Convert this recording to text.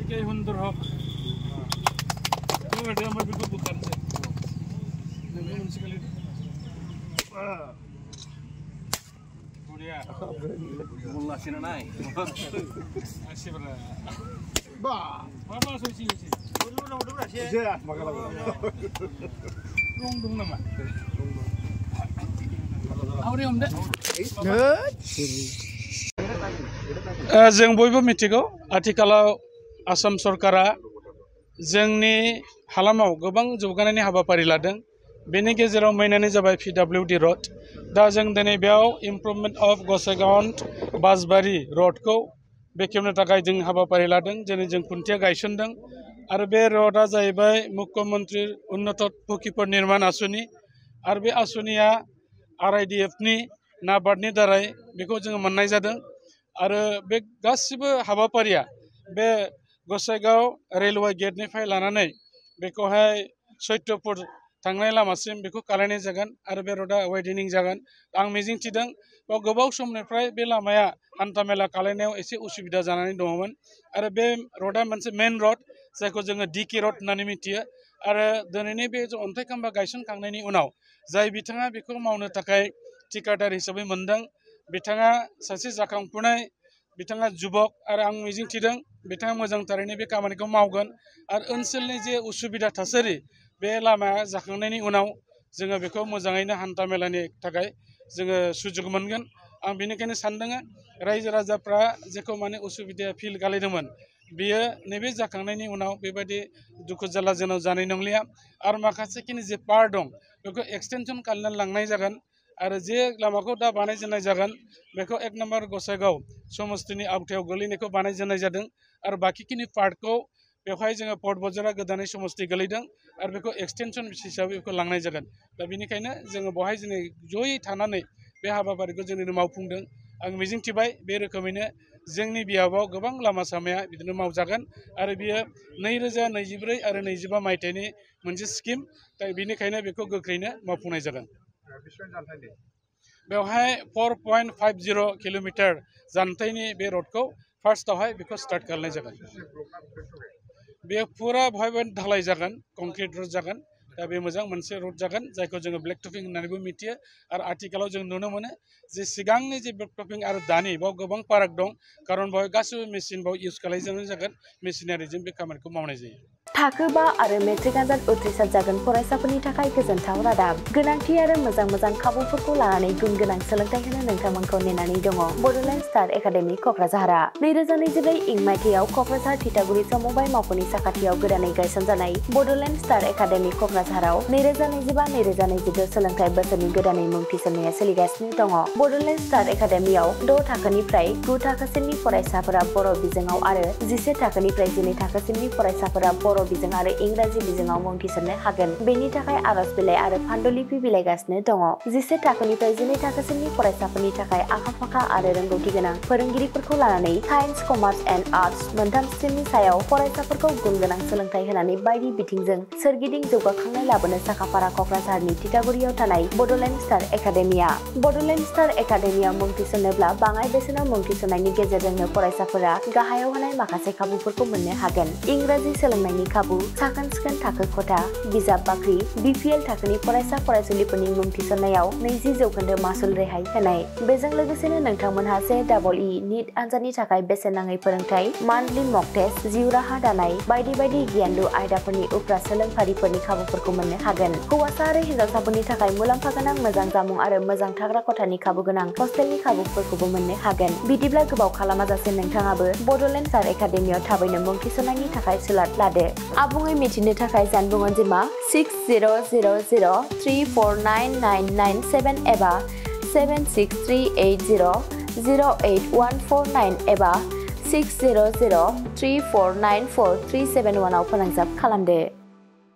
Jika hundur hok, itu ada mobil bukan sih. Namun sekali. Mulia. Mullah sini naik. Asih berat. Bah. Apa solusi sih? Dulu sih. Iya, makanya. Rong nama. Aure umda. जों बयबो मिथिगौ आथिखालाव आसाम सरकारा जोंनि हालामाव गोबां जौगानायनि हाबाफारि लादों बेनि गेजेराव मेइनानो जाबाय PWD रोड दा जों दिनै बेयाव इमप्रुभमेन्ट अफ गसाइगाव बासबारि रोडखौ बेखेवनो थाखाय जों हाबाफारि लादों जेरै जों खुन्थिया गायसनदों आरो बे रोडआ जाहैबाय मुख्यमन्त्री उन्नत फुखिफोर निर्माण आसुनि आरो बे आसुनिया RIDF नि नाबार्डनि दारै बेखौ जों मोननाय जादों आरो बे गासिबो हाबाफारिया बे गसाइगाव रेलवे गेटनिफ्राय लानानै बेखौहाय सैत्यपुर थांनाय लामासिम बेखौ खालामनाय जागोन आरो बे रोडआ वाइडेनिं जागोन आं मिजिंथिदों बेयाव गोबाव समनिफ्राय बे लामाया हान्थामेला खालामनायाव एसे उसुबिदा जानानै दङमोन आरो बे रोडआ मोनसे मेन रोड जायखौ जोङो DK रोड होननानै मिथियो आरो दिनैनि बे अन्थाइ खाम्फा गायसनखांनायनि उनाव जाय बिथाङा बेखौ मावनो थाखाय थिकादार हिसाबै मोनदों बिथाङा सासे जाखांफुनाय बिथाङा जुबक आरो आं मिजिंथिदों बिथाङा मोजांथारैनो बे खामानिखौ मावगोन आरो ओनसोलनि जे उसुबिदा थासारि बे लामाया जाखांनायनि उनाव जोङो बेखौ मोजाङैनो हान्थामेलानि थाखाय जोङो सुजुग मोनगोन आं बेनिखायनो सानदों रायजो राजाफ्रा जेखौ माने उसुबिदा फिल खालामदोंमोन बियो नैबे जाखांनायनि उनाव बेबायदि दुखु जाल्ला जोंनाव जानाय नंलिया आरो माखासेखिनि जे पार्ट दं बेखौ एक्सटेनसन खालामनानै लांनाय जागोन आरो जे लामाखौ दा बानायजेननाय जागोन बेखौ 1 नम्बर गसाइगाव समस्तिनि आवथायाव गोलैनायखौ बानायजेननाय जादों आरो बाकिखिनि पार्टखौ बेवहाय जोङो पर्ट बजारा गोदानै समस्ति गोलैदों आरो बेखौ एक्सटेनसन हिसाबै बेखौ लांनाय जागोन दा बेनिखायनो जोङो बेवहाय जोङो जयै थानानै बे हाबाफारिखौ जोङो मावफुंदों आं मिजिंथिबाय बे रोखोमैनो जोंनि बियाबाव गोबां लामा सामाया बिदिनो मावजागोन आरो बियो 2024 आरो 25 मायथाइनि मोनसे स्किम दा बेनिखायनो बेखौ गोख्रैनो मावफुंनाय जागोन बेवहाय 4.50 किलोमीटर जानथायनि बे रोडखौ फार्स्टआवहाय बेखौ स्टार्ट खालामनाय जागोन बे फुरा बहायबो ढालाय जागोन कंक्रिट रोड जागोन दा बे मोजां मोनसे रोड जागोन जायखौ जोङो ब्लेक टपिं होननानैबो मिथियो आरो आथिखालाव जों नुनो मोनो जे सिगांनि जे ब्लेक टपिं आरो दानि बाव गोबां फाराग दं खारन बेवहाय गासैबो मेसिन बाव इउज खालामजानाय जागोन मेसिनारिजों बे खामानिखौ मावनाय जायो थाखो 5 आरो मेट्रिक आनजाद उथ्रिसार जागोन फरायसाफोरनि थाखाय गोजोनथाव रादाब गोनांथि आरो मोजां खाबुफोरखौ लानानै गुन गोनां सोलोंथाइ होनो नोंथांमोनखौ नेनानै दङ बड'लेण्ड स्टार एकाडेमि क'क्राझारआ 2024 इं मायथाइयाव क'क्राझार थिथागुरि समबाय मावख'नि साखाथियाव गोदानै गायसनजानाय बड'लेण्ड स्टार एकाडेमि क'क्राझाराव 2025-2026 सोलोंथाइ बोसोरनि गोदानै मुं थिसननाया सोलिगासिनो दङ बड'लेण्ड स्टार एकाडेमियाव 6 थाखोनिफ्राय 9 थाखोसिमनि फरायसाफोरा बर' बिजोङाव आरो 11 थाखोनिफ्राय 12 थाखोसिमनि फरायसाफोरा बर' बिजों आरो इंराजि बिजोङाव मुं थिसननो हागोन बेनि थाखाय आरज बिलाइ आरो फान्डुलिपि बिलाइगासिनो दङ 11 थाखोनिफ्राय 12 थाखोसिमनि फरायसाफोरनि थाखाय आखा-फाखा आरो रोंगौथि गोनां फोरोंगिरिफोरखौ लानानै साइन्स कमार्स एन्ड आर्टस मोनथाम स्ट्रिमनि सायाव फरायसाफोरखौ गुन गोनां सोलोंथाइ होनानै बायदि बिथिंजों सोरगिदिं जौगाखांनाय लाबोनो साखाफारा क'क्राझारनि थिथागुरियाव थानाय बड'लेण्ड स्टार एकाडेमिया बड'लेण्ड स्टार एकाडेमियाव मुं थिसननोब्ला बाङाइ बेसेनाव मुं थिसननायनि गेजेरजोंनो फरायसाफोरा गाहायाव होनाय माखासे खाबुफोरखौ मोननो हागोन इंराजि सोलोंनायनि खाबु साखोन-सिखोन थाखो खथा बिजाब बाख्रि BPL थाखोनि फरायसा फरायसुलिफोरनि मुं थिसननायाव 20% मासुल रेहाय होनाय बेजों लोगोसेनो नोंथांमोनहा JEE नीट आनजादनि थाखाय बेसेन नाङै फोरोंथाय मान्थलि मक टेस्ट जिउ राहा दानाय बायदि गियानलु आयदाफोरनि उफ्रा सोलोंफारिफोरनि खाबुफोरखौ मोननो हागोन हौवासा आरो हिन्जावसाफोरनि थाखाय मुलाम्फा गोनां मोजां जामुं आरो मोजां थाग्रा खथानि खाबु गोनां हस्टेलनि खाबुफोरखौबो मोननो हागोन बिदिब्ला गोबाव खालामाजासे नोंथाङाबो बड'लेण्ड स्टार एकाडेमियाव थाबैनो मुं थिसननायनि थाखाय सुलाद लादो आबुङै मिथिनो थाखाय जानबुं अनजिमा 6000349997 एबा 7638008149 एबा 6003494371 आव फोनांजाब खालामदो।